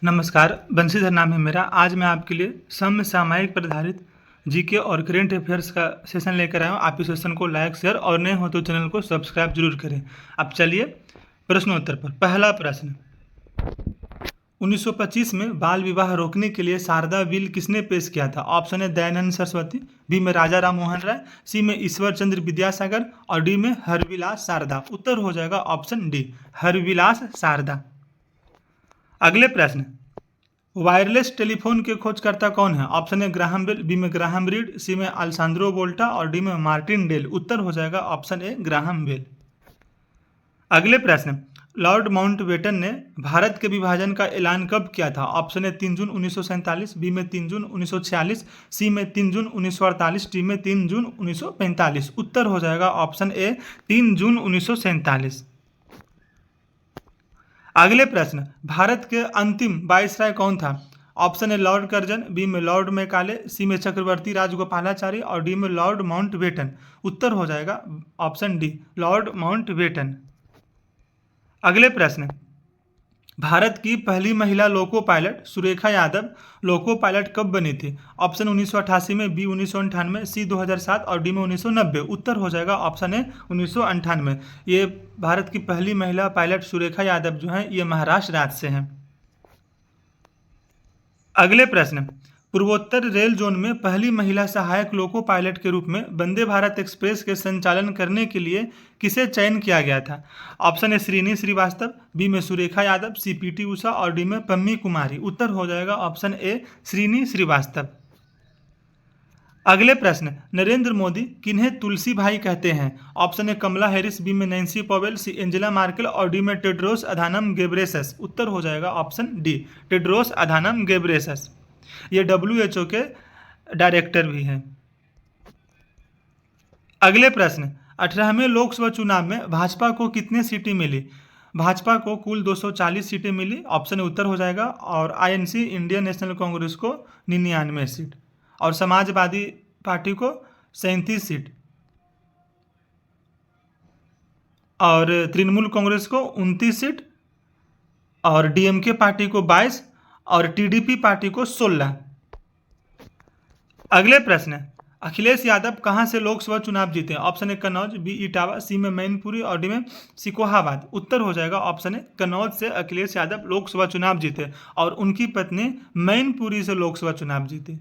नमस्कार, बंशीधर नाम है मेरा। आज मैं आपके लिए समसामयिक पर आधारित जीके और करंट अफेयर्स का सेशन लेकर आया हूँ। आप इस सेशन को लाइक, शेयर और नए हो तो चैनल को सब्सक्राइब जरूर करें। अब चलिए प्रश्नोत्तर पर। पहला प्रश्न, 1925 में बाल विवाह रोकने के लिए शारदा बिल किसने पेश किया था? ऑप्शन है दयानंद सरस्वती, बी में राजा राम मोहन राय, सी में ईश्वर चंद्र विद्यासागर और डी में हरविलास शारदा। उत्तर हो जाएगा ऑप्शन डी, हरविलास शारदा। अगले प्रश्न, वायरलेस टेलीफोन के खोजकर्ता कौन है? ऑप्शन है ग्राहम बेल, बी में ग्राहम रीड, सी में अल्सांद्रो वोल्टा और डी में मार्टिन डेल। उत्तर हो जाएगा ऑप्शन ए, ग्राहम बेल। अगले प्रश्न, लॉर्ड माउंटबेटन ने भारत के विभाजन का ऐलान कब किया था? ऑप्शन है 3 जून 1947, बी में 3 जून 1946, सी में 3 जून 1948, डी में 3 जून 1945। उत्तर हो जाएगा ऑप्शन ए, 3 जून 1947। अगले प्रश्न, भारत के अंतिम वायसराय कौन था? ऑप्शन है लॉर्ड कर्जन, बी में लॉर्ड मैकाले, सी में चक्रवर्ती राजगोपालाचारी और डी में लॉर्ड माउंटबेटन। उत्तर हो जाएगा ऑप्शन डी, लॉर्ड माउंटबेटन। अगले प्रश्न, भारत की पहली महिला loco pilot Surekha Yadav loco pilot कब बनी थी? ऑप्शन 1988 में, बी 1998, सी 2007 और डी में 1990। उत्तर हो जाएगा ऑप्शन है 1998। ये भारत की पहली महिला पायलट सुरेखा यादव जो हैं ये महाराष्ट्र राज्य से हैं। अगले प्रश्न, पूर्वोत्तर रेल जोन में पहली महिला सहायक लोको पायलट के रूप में वंदे भारत एक्सप्रेस के संचालन करने के लिए किसे चयन किया गया था? ऑप्शन है श्रीनी श्रीवास्तव, बी में सुरेखा यादव, सी पीटी उषा और डी में पम्मी कुमारी। उत्तर हो जाएगा ऑप्शन ए, श्रीनी श्रीवास्तव। अगले प्रश्न, नरेंद्र मोदी किन्हें तुलसी भाई कहते हैं? ऑप्शन है कमला हैरिस, बी में नैन्सी पॉवेल, सी एंजेला मार्केल और डी में टेड्रोस अधानम गेब्रेसस। उत्तर हो जाएगा ऑप्शन डी, टेड्रोस अधानम गेब्रेसस। ये WHO के डायरेक्टर भी हैं। अगले प्रश्न, 18वें लोकसभा चुनाव में भाजपा को कितने सीटें मिली? भाजपा को कुल 240 सीटें मिली। ऑप्शन उत्तर हो जाएगा। और INC इंडियन नेशनल कांग्रेस को 99 सीट और समाजवादी पार्टी को 37 सीट और तृणमूल कांग्रेस को 29 सीट और DMK पार्टी को 22 और TDP पार्टी को 16। अगले प्रश्न, अखिलेश यादव कहां से लोकसभा चुनाव जीते? ऑप्शन है कन्नौज, बी इटावा, सी में मैनपुरी और डी में सिकोहाबाद। उत्तर हो जाएगा ऑप्शन है कन्नौज से अखिलेश यादव लोकसभा चुनाव जीते और उनकी पत्नी मैनपुरी से लोकसभा चुनाव जीती।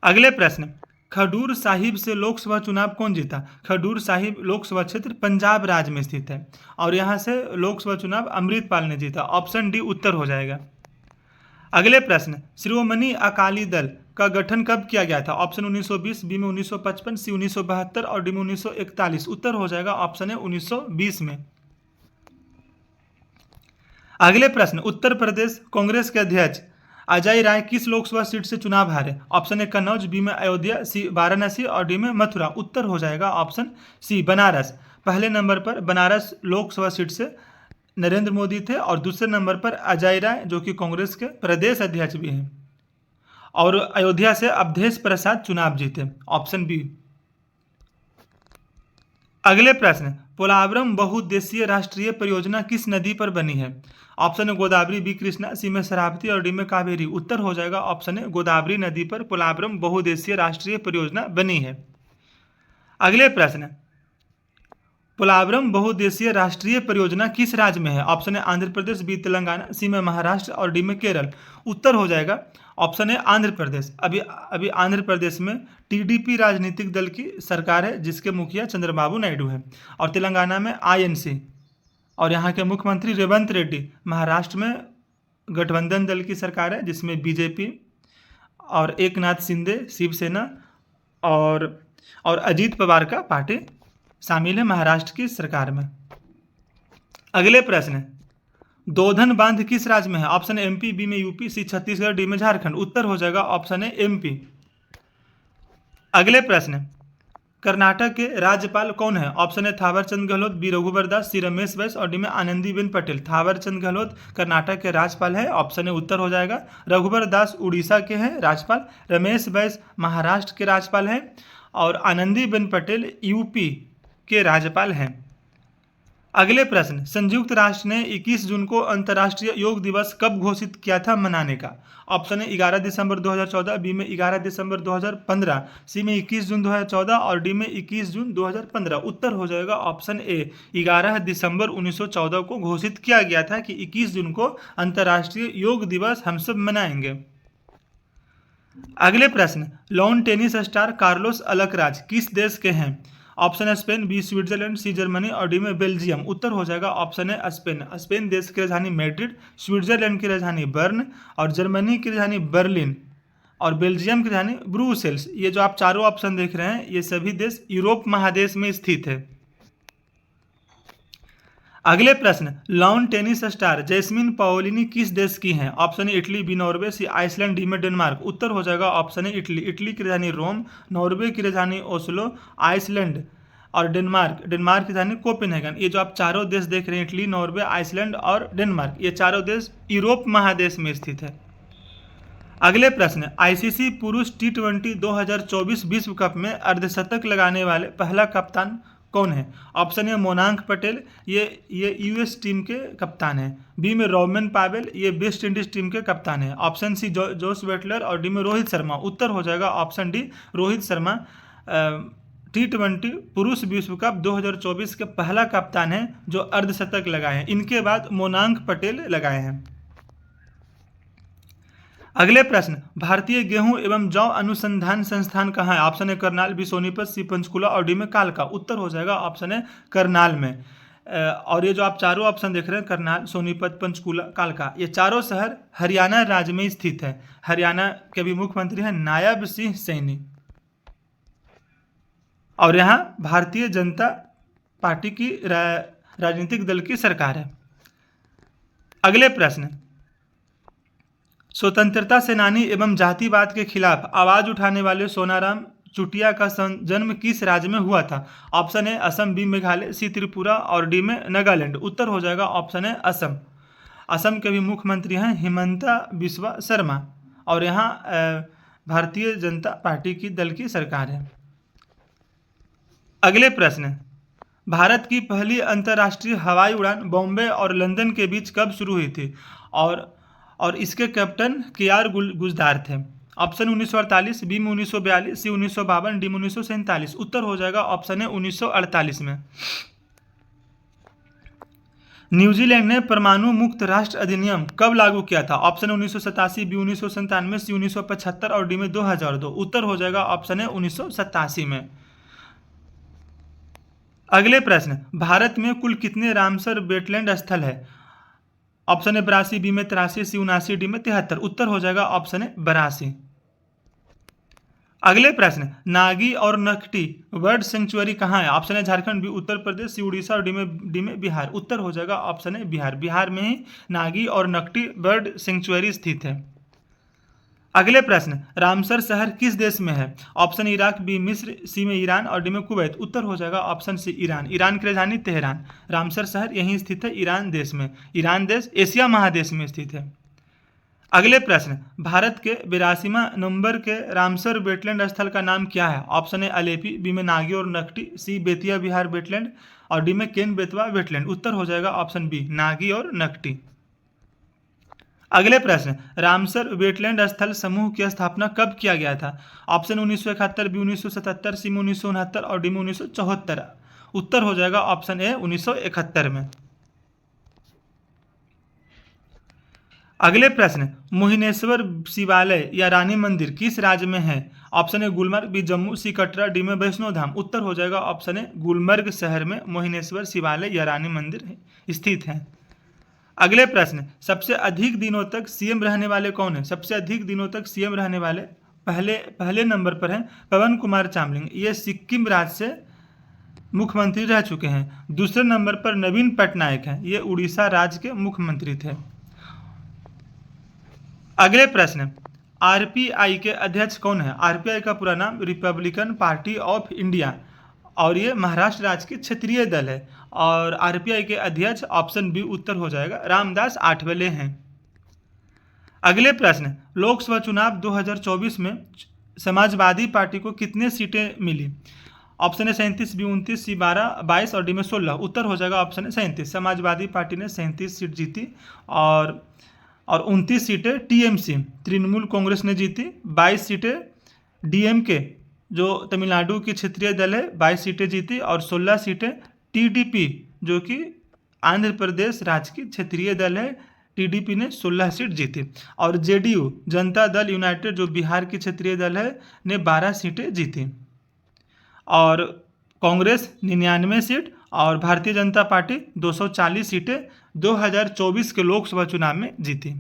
अगले प्रश्न, खडूर साहिब से लोकसभा चुनाव कौन जीता? खडूर साहिब लोकसभा क्षेत्र पंजाब राज्य में स्थित है और यहां से लोकसभा चुनाव अमृतपाल ने जीता। ऑप्शन डी उत्तर हो जाएगा। अगले प्रश्न, शिरोमणि अकाली दल का गठन कब किया गया था? ऑप्शन 1920, बी में 1955, सी 1972 और डी में 1941। उत्तर हो जाएगा ऑप्शन है 1920 में। अगले प्रश्न, उत्तर प्रदेश कांग्रेस के अध्यक्ष अजय राय किस लोकसभा सीट से चुनाव हारे? ऑप्शन है कन्नौज, बी में अयोध्या, सी वाराणसी और डी में मथुरा। उत्तर हो जाएगा ऑप्शन सी, बनारस। पहले नंबर पर बनारस लोकसभा सीट से नरेंद्र मोदी थे और दूसरे नंबर पर अजय राय जो कि कांग्रेस के प्रदेश अध्यक्ष भी हैं और अयोध्या से अवधेश प्रसाद चुनाव जीते। Option B. अगले प्रश्न, पोलावरम बहुउद्देशीय राष्ट्रीय परियोजना किस नदी पर बनी है? ऑप्शन है गोदावरी, बी कृष्णा, सी में शरावती और डी में कावेरी। उत्तर हो जाएगा ऑप्शन है गोदावरी नदी पर पोलावरम बहुउद्देशीय राष्ट्रीय परियोजना बनी है। अगले प्रश्न, पोलावरम बहुउद्देशीय राष्ट्रीय परियोजना किस राज्य में है? ऑप्शन है आंध्र प्रदेश, बी तेलंगाना, सी में महाराष्ट्र और डी में केरल। उत्तर हो जाएगा ऑप्शन है आंध्र प्रदेश। अभी आंध्र प्रदेश में TDP राजनीतिक दल की सरकार है जिसके मुखिया चंद्रबाबू नायडू हैं और तेलंगाना में INC और यहाँ के मुख्यमंत्री रेवंत रेड्डी। महाराष्ट्र में गठबंधन दल की सरकार है जिसमें BJP और एकनाथ शिंदे शिवसेना और अजीत पवार का पार्टी शामिल है महाराष्ट्र की सरकार में। अगले प्रश्न, दोधन बांध किस राज्य में है? ऑप्शन है MP, बी में UP, सी छत्तीसगढ़, डी में झारखंड। उत्तर हो जाएगा ऑप्शन है MP। अगले प्रश्न, कर्नाटक के राज्यपाल कौन है? ऑप्शन है थावरचंद गहलोत, बी रघुवर दास, सी रमेश बैस और डी में आनंदीबेन पटेल। थावरचंद गहलोत कर्नाटक के राज्यपाल है। ऑप्शन है उत्तर हो जाएगा। रघुवर दास उड़ीसा के हैं राज्यपाल, रमेश बैस महाराष्ट्र के राज्यपाल हैं और आनंदीबेन पटेल UP के राज्यपाल हैं। अगले प्रश्न, संयुक्त राष्ट्र ने 21 जून को अंतर्राष्ट्रीय योग दिवस कब घोषित किया था मनाने का? ऑप्शन है 11 दिसंबर 2014, बी में 11 दिसंबर 2015, सी में 21 जून 2014 और डी में 21 जून 2015। उत्तर हो जाएगा ऑप्शन ए, 11 दिसंबर 1914 को घोषित किया गया था कि 21 जून को अंतर्राष्ट्रीय योग दिवस हम सब मनाएंगे। अगले प्रश्न, lawn tennis star Carlos Alcaraz किस देश के हैं? ऑप्शन है Spain, B Switzerland, C Germany और डी में बेल्जियम। उत्तर हो जाएगा ऑप्शन है स्पेन। स्पेन देश की राजधानी मैड्रिड, स्विट्जरलैंड की राजधानी बर्न और जर्मनी की राजधानी बर्लिन और बेल्जियम की राजधानी ब्रुसेल्स। ये जो आप चारों ऑप्शन देख रहे हैं ये सभी देश यूरोप महादेश में स्थित है। अगले प्रश्न, lawn tennis star Jasmine Paolini किस देश की हैं? ऑप्शन है Italy, B Norway, C Iceland, D में डेनमार्क। उत्तर हो जाएगा ऑप्शन है इटली। इटली की राजधानी रोम, नॉर्वे की राजधानी ओस्लो, आइसलैंड और डेनमार्क की राजधानी कोपेनहेगन। ये जो आप चारों देश देख रहे हैं इटली, नॉर्वे, आइसलैंड और डेनमार्क, ये चारों देश यूरोप महादेश में स्थित है। अगले प्रश्न, आईसीसी पुरुष T20 2024 विश्व कप में अर्धशतक लगाने वाले पहला कप्तान कौन है? ऑप्शन ए मोनांक पटेल, ये यूएस टीम के कप्तान हैं। बी में रोमन पावेल, ये वेस्ट इंडीज टीम के कप्तान हैं। ऑप्शन सी जोस बटलर और डी में रोहित शर्मा। उत्तर हो जाएगा option D, Rohit Sharma T20 पुरुष विश्व कप 2024 के पहला कप्तान है जो अर्धशतक लगाए हैं। इनके बाद मोनांक पटेल लगाए हैं। अगले प्रश्न, भारतीय गेहूं एवं जौ अनुसंधान संस्थान कहाँ है? ऑप्शन है करनाल, बी सोनीपत, सी पंचकुला और डी में कालका। उत्तर हो जाएगा ऑप्शन है करनाल में। और ये जो आप चारों ऑप्शन देख रहे हैं करनाल, सोनीपत, पंचकुला, कालका, ये चारों शहर हरियाणा राज्य में स्थित है। हरियाणा के भी मुख्यमंत्री हैं नायब सिंह सैनी और यहाँ भारतीय जनता पार्टी की राजनीतिक दल की सरकार है। अगले प्रश्न, स्वतंत्रता सेनानी एवं जातिवाद के खिलाफ आवाज उठाने वाले सोनाराम चुटिया का जन्म किस राज्य में हुआ था? ऑप्शन है असम, बी मेघालय, सी त्रिपुरा और डी में नागालैंड। उत्तर हो जाएगा ऑप्शन है असम। असम के भी मुख्यमंत्री हैं हिमंता बिस्वा शर्मा और यहाँ भारतीय जनता पार्टी की दल की सरकार है। अगले प्रश्न, भारत की पहली अंतर्राष्ट्रीय हवाई उड़ान बॉम्बे और लंदन के बीच कब शुरू हुई थी? और इसके कैप्टन KR गुजदार थे। ऑप्शन 1948, बी में 1942, सी 1952, डी में 1947। उत्तर हो जाएगा ऑप्शन है 1948 में। न्यूजीलैंड ने परमाणु मुक्त राष्ट्र अधिनियम कब लागू किया था? ऑप्शन 1987, बी 1997, सी 1975 और डी में 2002। उत्तर हो जाएगा ऑप्शन है 1987 में। अगले प्रश्न, भारत में कुल कितने रामसर वेटलैंड स्थल है? ऑप्शन है 82, बी में 83, सी 79, डी में 73। उत्तर हो जाएगा ऑप्शन है 82। अगले प्रश्न, नागी और नकटी बर्ड सेंचुरी कहाँ है? ऑप्शन है झारखंड, बी उत्तर प्रदेश, सी उड़ीसा और डी में बिहार। उत्तर हो जाएगा ऑप्शन है बिहार। बिहार में ही नागी और नकटी बर्ड सेंचुरी स्थित है। अगले प्रश्न, रामसर शहर किस देश में है? ऑप्शन इराक, बी मिस्र, सी में ईरान और डी में कुवैत। उत्तर हो जाएगा ऑप्शन सी ईरान। ईरान की राजधानी तेहरान। रामसर शहर यहीं स्थित है ईरान देश में। ईरान देश एशिया महादेश में स्थित है। अगले प्रश्न, भारत के 82वां नंबर के रामसर वेटलैंड स्थल का नाम क्या है? ऑप्शन है अलेपी, बी में नागी और नकटी, सी बेतिया बिहार वेटलैंड और डी में केन बेतवा वेटलैंड। उत्तर हो जाएगा ऑप्शन बी नागी और नकटी। अगले प्रश्न, रामसर वेटलैंड स्थल समूह की स्थापना कब किया गया था? ऑप्शन 1971, बी 1977, सी में 1969 और डी में 1974। उत्तर हो जाएगा ऑप्शन ए 1971 में। अगले प्रश्न, मोहिनेश्वर शिवालय या रानी मंदिर किस राज्य में है? Option A Gulmarg, B Jammu, C Katra, D में वैष्णो धाम। उत्तर हो जाएगा ऑप्शन ए गुलमर्ग शहर में मोहिनेश्वर शिवालय या रानी मंदिर स्थित है। अगले प्रश्न, सबसे अधिक दिनों तक सीएम रहने वाले कौन है? सबसे अधिक दिनों तक सीएम रहने वाले पहले नंबर पर हैं पवन कुमार चामलिंग। ये सिक्किम राज्य से मुख्यमंत्री रह चुके हैं। दूसरे नंबर पर नवीन पटनायक हैं, ये उड़ीसा राज्य के मुख्यमंत्री थे। अगले प्रश्न, आरपीआई के अध्यक्ष कौन है? आरपीआई का पूरा नाम रिपब्लिकन पार्टी ऑफ इंडिया और ये महाराष्ट्र राज्य के क्षेत्रीय दल है। और आरपीआई के अध्यक्ष ऑप्शन बी उत्तर हो जाएगा रामदास आठवले हैं। अगले प्रश्न, लोकसभा चुनाव 2024 में समाजवादी पार्टी को कितने सीटें मिली? ऑप्शन है 37, बी 29, सी 12, 22 और डी में 16। उत्तर हो जाएगा ऑप्शन है 37। समाजवादी पार्टी ने 37 सीट जीती और 29 सीटें टीएमसी तृणमूल कांग्रेस ने जीती, 22 सीटें डीएमके जो तमिलनाडु की क्षेत्रीय दल है 22 सीटें जीती और 16 सीटें टीडीपी जो कि आंध्र प्रदेश राज्य की क्षेत्रीय दल है, टीडीपी ने 16 सीट जीती और जेडीयू जनता दल यूनाइटेड जो बिहार की क्षेत्रीय दल है ने 12 सीटें जीती और कांग्रेस 99 सीट और भारतीय जनता पार्टी 240 सीटें 2024 के लोकसभा चुनाव में जीती।